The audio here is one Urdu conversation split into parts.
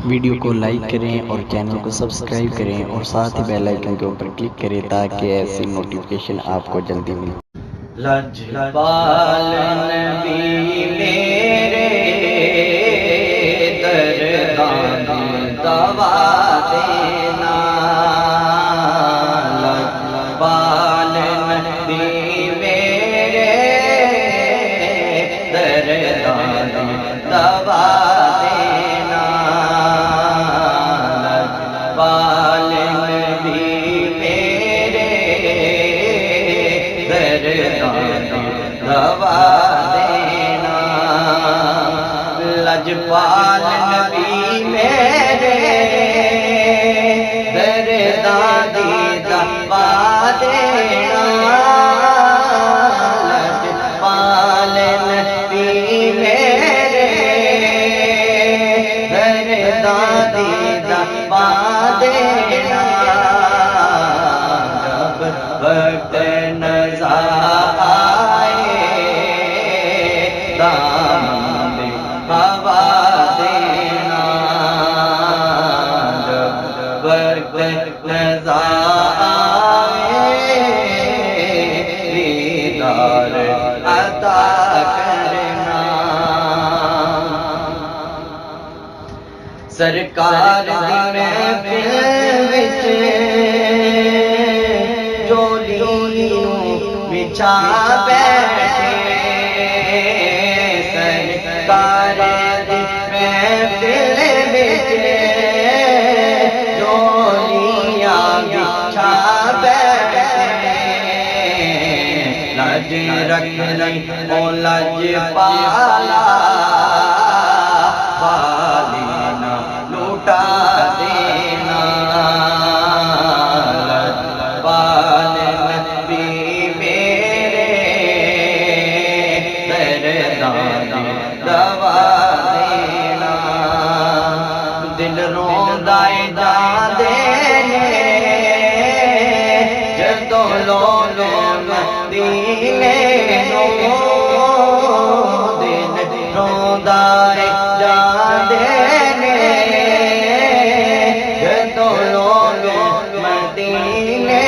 ویڈیو کو لائک کریں اور چینل کو سبسکرائب کریں اور ساتھ ہی بیل آئیکن کے اوپر کلک کریں تاکہ ایسی نوٹیفیکیشن آپ کو جلدی ملے۔ لجپال نبی میرے دردان دوا دینا، لجپال نبی میرے دردان دوا دینا، لجپال نبی میرے دردان دوا دینا، لجپال نبی میرے دردان دوا دینا، لجپال نبی میرے دردان دوا دینا، جب وقت نظر ہوا دینا، جب وقت نظر دیدار عطا کرنا، سرکار دی محفل وچ جولی بچھا بیٹھے، سرکار دی محفل وچ جولیاں بچھا بیٹھے، لج رکھ لی او لجپالا، والی نہ لوٹا دینا، لجپال نبی میرے دردان دوا دینا، دل روندا جاندے جدوں لوگ مدینے نوں، دل روندا جاندے جدوں لوگ مدینے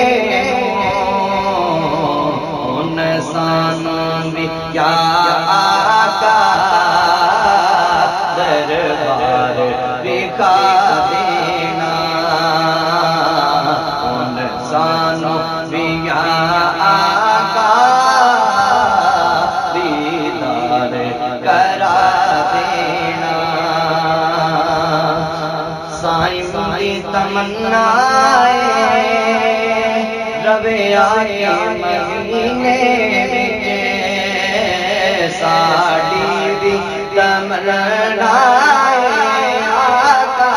نوں، سانوں بھی یا آقا دربار دکھا دینا، ان سانوں بھی یا آقا دیدار کرا دینا، سائیں دی تمنا روے آئے مدینے وچ، ساڈی بھی تمنا آقا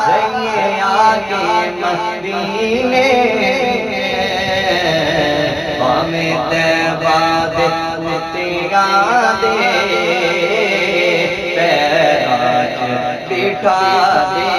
رہیے آگے مدینے، ہمیں طیبہ دے کتیاں دے پیراں وچ بٹھا دے